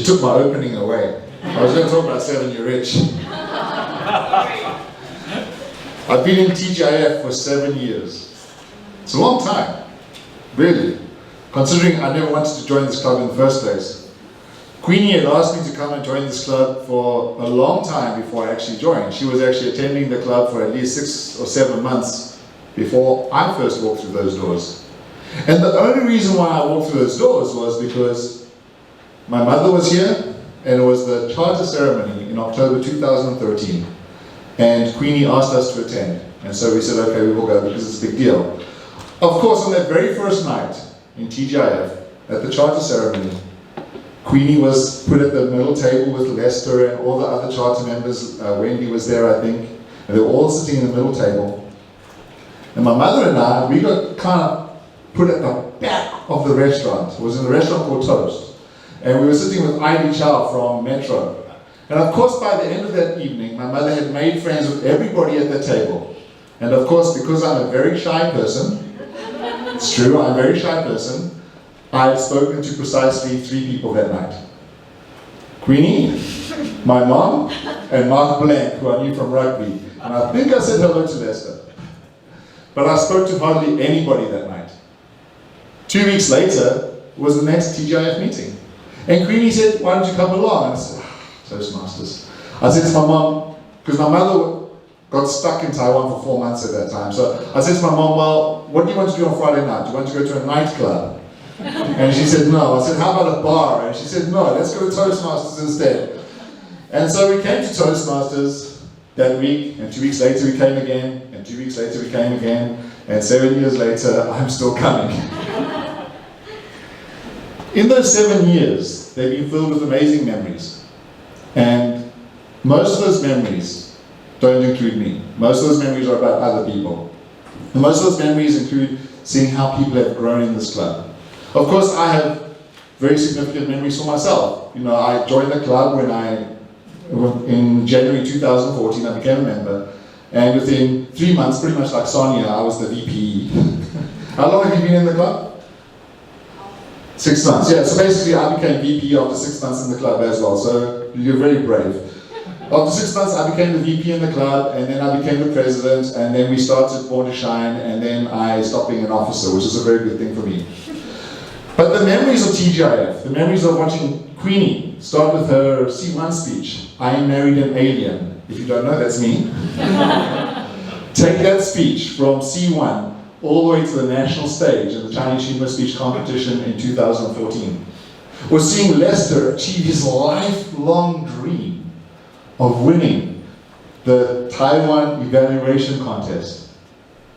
took my opening away. I was going to talk about 7 Year Itch. I've been in TGIF for 7 years. It's a long time, really, considering I never wanted to join this club in the first place. Queenie had asked me to come and join this club for a long time before I actually joined. She was actually attending the club for at least 6 or 7 months before I first walked through those doors. And the only reason why I walked through those doors was because my mother was here, and it was the charter ceremony in October 2013. And Queenie asked us to attend. And so we said, okay, we will go because it's a big deal. Of course, on that very first night in TGIF, at the charter ceremony, Queenie was put at the middle table with Lester and all the other charter members. Wendy was there, I think. And they were all sitting in the middle table. And my mother and I, we got kind of put at the back of the restaurant. It was in a restaurant called Toast. And we were sitting with Ivy Chow from Metro. And of course, by the end of that evening, my mother had made friends with everybody at the table. And of course, because I'm a very shy person, it's true, I'm a very shy person, I had spoken to precisely 3 people that night. Queenie, my mom, and Mark Blank, who I knew from rugby. And I think I said hello to Lester. But I spoke to hardly anybody that night. 2 weeks later was the next TGIF meeting. And Queenie said, why don't you come along? And I said, Toastmasters. I said to my mom, because my mother got stuck in Taiwan for 4 months at that time. So I said to my mom, well, what do you want to do on Friday night? Do you want to go to a nightclub? And she said, no. I said, how about a bar? And she said, no, let's go to Toastmasters instead. And so we came to Toastmasters that week, and 2 weeks later we came again, and 2 weeks later we came again, and 7 years later, I'm still coming. In those 7 years, they've been filled with amazing memories. And most of those memories don't include me. Most of those memories are about other people. And most of those memories include seeing how people have grown in this club. Of course, I have very significant memories for myself. You know, I joined the club in January 2014, I became a member. And within 3 months, pretty much like Sonia, I was the VP. How long have you been in the club? 6 months, yeah. So basically I became VP after 6 months in the club as well, so you're very brave. After 6 months I became the VP in the club, and then I became the president, and then we started Born to Shine, and then I stopped being an officer, which is a very good thing for me. But the memories of TGIF, the memories of watching Queenie start with her C1 speech, I am married an alien. If you don't know, that's me. Take that speech from C1 all the way to the national stage in the Chinese humor speech competition in 2014. We're seeing Lester achieve his lifelong dream of winning the Taiwan evaluation contest.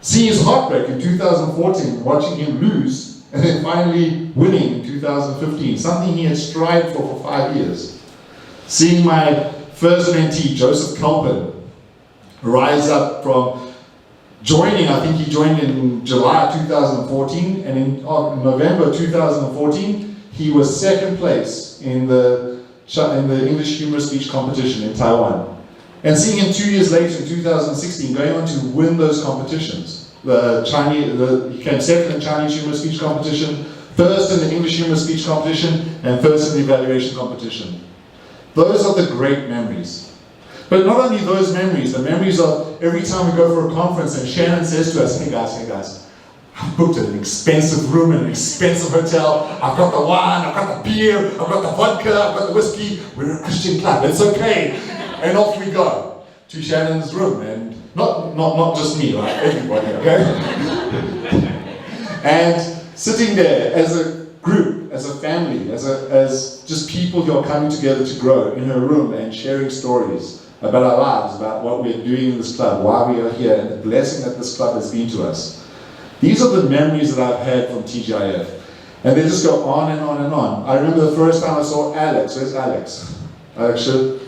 Seeing his heartbreak in 2014, watching him lose, and then finally winning in 2015, something he had strived for 5 years. Seeing my first mentee, Joseph Kelpin, rise up from joining, I think he joined in July 2014, and in November 2014, he was 2nd place in the English humor speech competition in Taiwan. And seeing him 2 years later in 2016 going on to win those competitions. He came 2nd in Chinese humor speech competition, 1st in the English humor speech competition, and 1st in the evaluation competition. Those are the great memories. But not only those memories, the memories of every time we go for a conference and Shannon says to us, hey guys, I've booked an expensive room in an expensive hotel, I've got the wine, I've got the beer, I've got the vodka, I've got the whiskey, we're a Christian club, it's okay. And off we go to Shannon's room, and not just me, right, everybody, okay? And sitting there as a group, as a family, as just people who are coming together to grow in her room and sharing stories about our lives, about what we're doing in this club, why we are here, and the blessing that this club has been to us. These are the memories that I've had from TGIF. And they just go on and on and on. I remember the first time I saw Alex. Where's Alex? Alex should...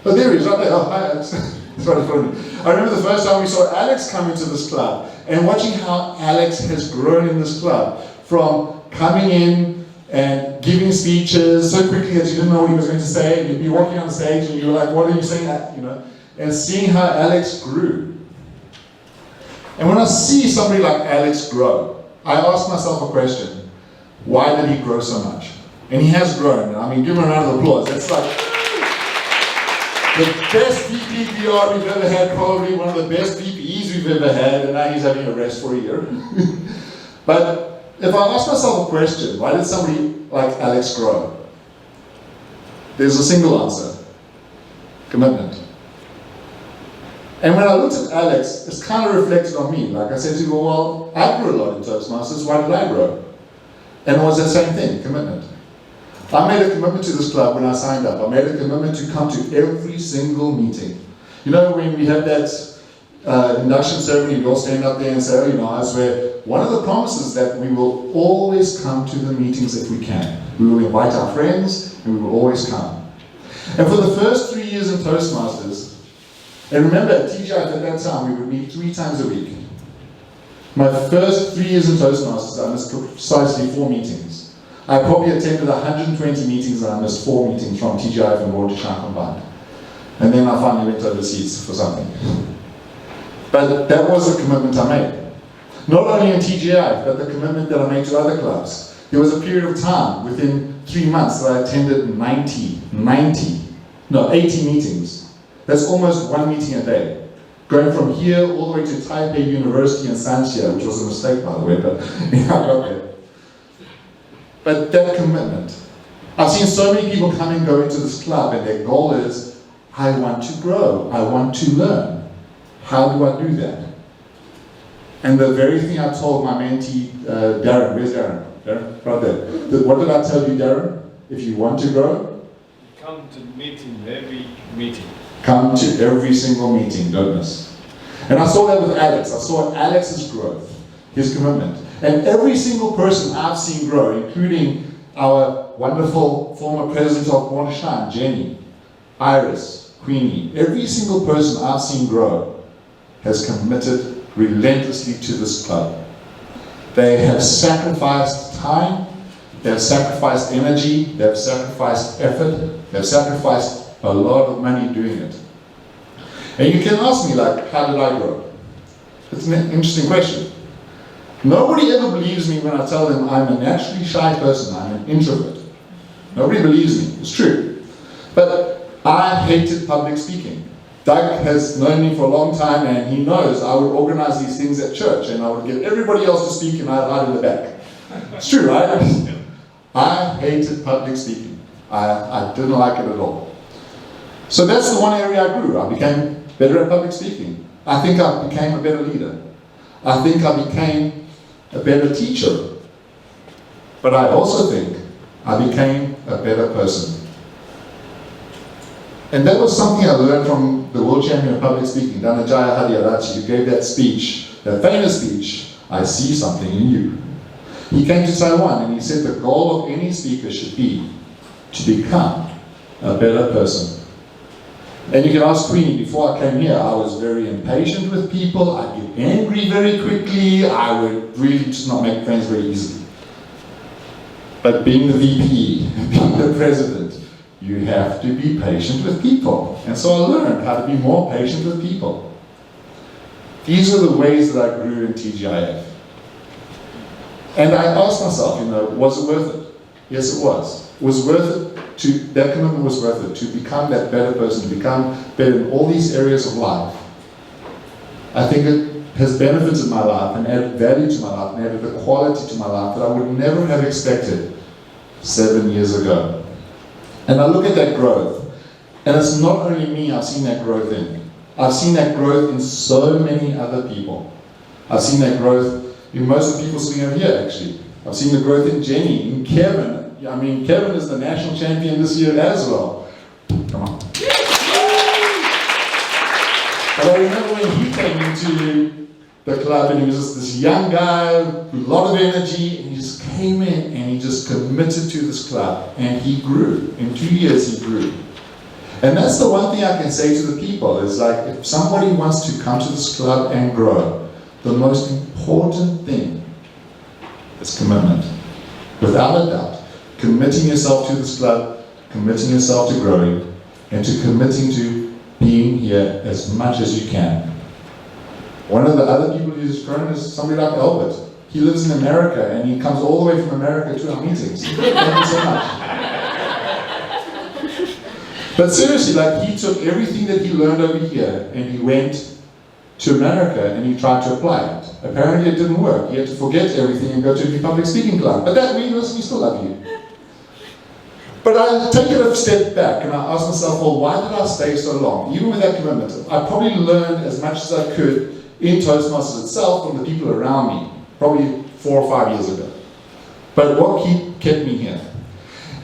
Oh, there he is, right there. Oh, hi, Alex. Sorry for me. I remember the first time we saw Alex come into this club, and watching how Alex has grown in this club, from coming in and giving speeches so quickly that you didn't know what he was going to say, and you'd be walking on stage and you were like, what are you saying? You know, and seeing how Alex grew. And when I see somebody like Alex grow, I ask myself a question: why did he grow so much? And he has grown. I mean, give him a round of applause. That's like the best VP PR we've ever had, probably one of the best VPs we've ever had, and now he's having a rest for a year. But if I ask myself a question, why did somebody like Alex grow? There's a single answer: commitment. And when I looked at Alex, it's kind of reflected on me. Like I said to him, well, I grew a lot in Toastmasters, why did I grow? And it was the same thing, commitment. I made a commitment to this club when I signed up. I made a commitment to come to every single meeting. You know, when we have that induction ceremony, we all stand up there and say, oh, you know, I swear, one of the promises that we will always come to the meetings if we can. We will invite our friends, and we will always come. And for the first 3 years in Toastmasters, and remember, at TGIF at that time, we would meet 3 times a week. My first 3 years in Toastmasters, I missed precisely 4 meetings. I probably attended 120 meetings, and I missed 4 meetings from TGIF and Royal Sharpe combined. And then I finally went overseas for something. But that was a commitment I made. Not only in TGIF, but the commitment that I made to other clubs. There was a period of time, within 3 months, that I attended 80 meetings. That's almost 1 meeting a day. Going from here all the way to Taipei University in Sanxia, which was a mistake, by the way, but I got there. But that commitment. I've seen so many people come and go into this club, and their goal is, I want to grow, I want to learn. How do I do that? And the very thing I told my mentee, Darren, where's Darren? Darren, right there. What did I tell you, Darren? If you want to grow, come to every meeting. Come to every single meeting, don't miss. And I saw that with Alex. I saw Alex's growth, his commitment. And every single person I've seen grow, including our wonderful former president of Monteshan, Jenny, Iris, Queenie, every single person I've seen grow has committed relentlessly to this club. They have sacrificed time, they have sacrificed energy, they have sacrificed effort, they have sacrificed a lot of money doing it. And you can ask me, like, how did I grow? It's an interesting question. Nobody ever believes me when I tell them I'm a naturally shy person, I'm an introvert. Nobody believes me, it's true. But I hated public speaking. Doug has known me for a long time, and he knows I would organize these things at church, and I would get everybody else to speak, and I'd hide in the back. It's true, right? I hated public speaking. I didn't like it at all. So that's the one area I grew. I became better at public speaking. I think I became a better leader. I think I became a better teacher. But I also think I became a better person. And that was something I learned from the world champion of public speaking, Dhananjaya Hadiarachi, who gave that speech, that famous speech, I see something in you. He came to Taiwan and he said the goal of any speaker should be to become a better person. And you can ask Queenie, before I came here, I was very impatient with people, I'd get angry very quickly, I would really just not make friends very easily. But being the VP, being the president, you have to be patient with people. And so I learned how to be more patient with people. These are the ways that I grew in TGIF. And I asked myself, you know, was it worth it? Yes, it was. It was worth it. That commitment was worth it, to become that better person, to become better in all these areas of life. I think it has benefited my life and added value to my life and added a quality to my life that I would never have expected 7 years ago. And I look at that growth, and it's not only me I've seen that growth in. I've seen that growth in so many other people. I've seen that growth in most of the people sitting over here, actually. I've seen the growth in Jenny, in Kevin. I mean, Kevin is the national champion this year as well. Come on. But I remember when he came into the club and he was just this young guy with a lot of energy, and he just came in and he just committed to this club, and he grew. In 2 years he grew. And that's the one thing I can say to the people, is like, if somebody wants to come to this club and grow, the most important thing is commitment. Without a doubt. Committing yourself to this club, committing yourself to growing, and to committing to being here as much as you can. One of the other people who's grown is somebody like Albert. he lives in America and he comes all the way from America to our meetings. Thank you so much. But seriously, like, he took everything that he learned over here and he went to America and he tried to apply it. Apparently it didn't work. He had to forget everything and go to the public speaking club. But that means we still love you. But I take it a step back and I ask myself, well, why did I stay so long? Even with that commitment, I probably learned as much as I could in Toastmasters itself from the people around me, probably 4 or 5 years ago. But what kept me here?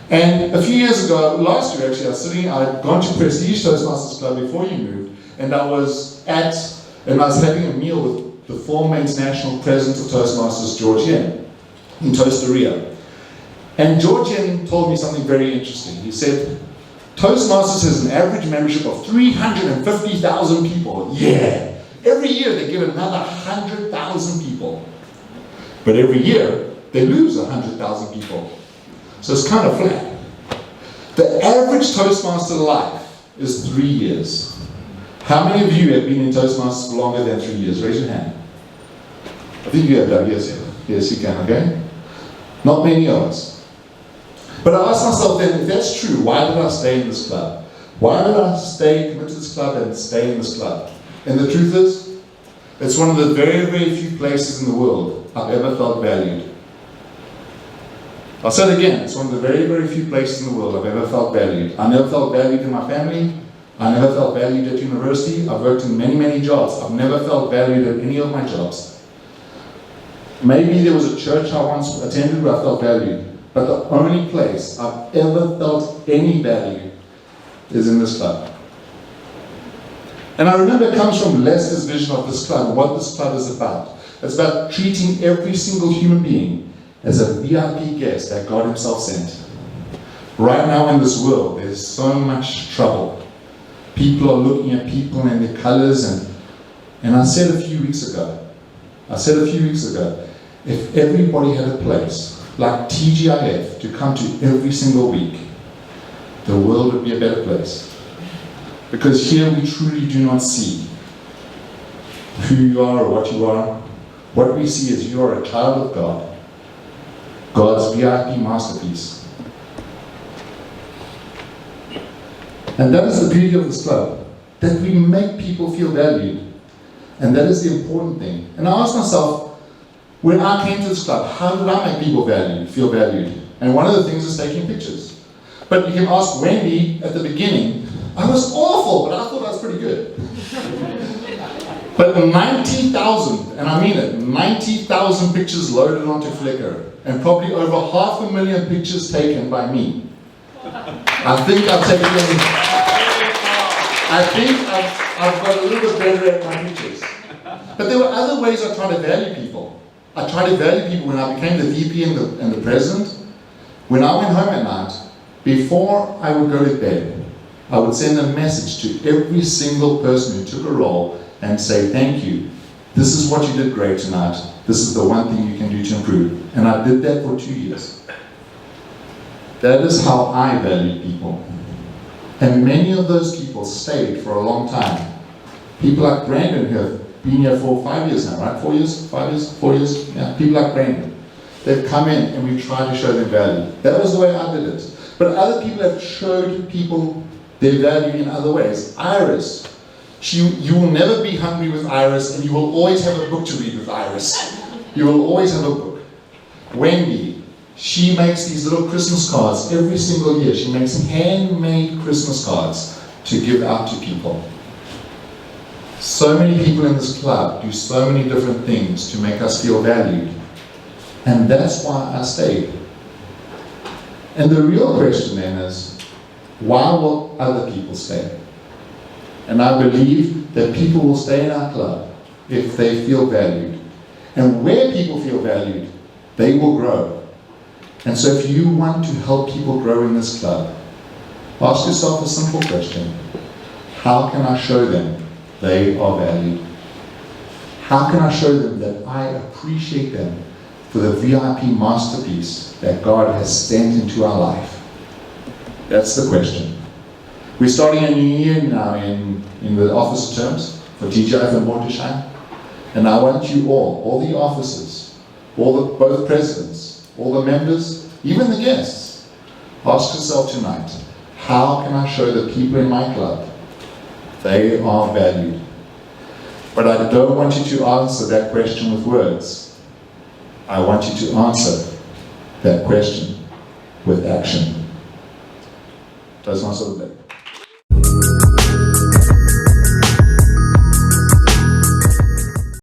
And a few years ago, last year actually, I'd gone to Prestige Toastmasters Club before you moved, and I was having a meal with the former international president of Toastmasters, George Yen, in Toasteria. And George Yen told me something very interesting. He said, Toastmasters has an average membership of 350,000 people. Yeah! Every year they get another 100,000 people. But every year they lose 100,000 people. So it's kind of flat. The average Toastmaster life is 3 years. How many of you have been in Toastmasters for longer than 3 years? Raise your hand. I think you have, Doug. Yes, yes, you can, okay? Not many of us. But I asked myself then, if that's true, why did I stay in this club? Why did I stay committed to this club and stay in this club? And the truth is, it's one of the very, very few places in the world I've ever felt valued. I'll say it again, it's one of the very, very few places in the world I've ever felt valued. I never felt valued in my family. I never felt valued at university. I've worked in many, many jobs. I've never felt valued at any of my jobs. Maybe there was a church I once attended where I felt valued. But the only place I've ever felt any value is in this club. And I remember it comes from Lester's vision of this club, what this club is about. It's about treating every single human being as a VIP guest that God Himself sent. Right now in this world, there's so much trouble. People are looking at people and their colors, and I said a few weeks ago, if everybody had a place like TGIF to come to every single week, the world would be a better place. Because here we truly do not see who you are or what you are. What we see is you are a child of God, God's VIP masterpiece. And that is the beauty of this club, that we make people feel valued. And that is the important thing. And I asked myself, when I came to this club, how did I make people feel valued? And one of the things is taking pictures. But you can ask Wendy at the beginning, I was awful, but I thought I was pretty good. But 90,000, and I mean it, 90,000 pictures loaded onto Flickr, and probably over 500,000 pictures taken by me. I think I've got a little bit better at my pictures. But there were other ways I tried to value people. I tried to value people when I became the VP and the president. When I went home at night, before I would go to bed, I would send a message to every single person who took a role and say, thank you. This is what you did great tonight. This is the one thing you can do to improve. And I did that for 2 years. That is how I value people. And many of those people stayed for a long time. People like Brandon who have been here for 5 years now, right? 4 years? 5 years? 4 years? Yeah, people like Brandon. They've come in and we try to show them value. That was the way I did it. But other people have showed people their value in other ways. Iris. You will never be hungry with Iris, and you will always have a book to read with Iris. You will always have a book. Wendy. She makes these little Christmas cards every single year. She makes handmade Christmas cards to give out to people. So many people in this club do so many different things to make us feel valued. And that's why I stayed. And the real question then is, why will other people stay? And I believe that people will stay in our club if they feel valued. And where people feel valued, they will grow. And so if you want to help people grow in this club, ask yourself a simple question. How can I show them they are valued? How can I show them that I appreciate them for the VIP masterpiece that God has sent into our life? That's the question. We're starting a new year now in the office terms for TGIF and Watershed. And I want you all the officers, both presidents, all the members, even the guests. Ask yourself tonight, how can I show the people in my club they are valued? But I don't want you to answer that question with words. I want you to answer that question with action. Toastmasters.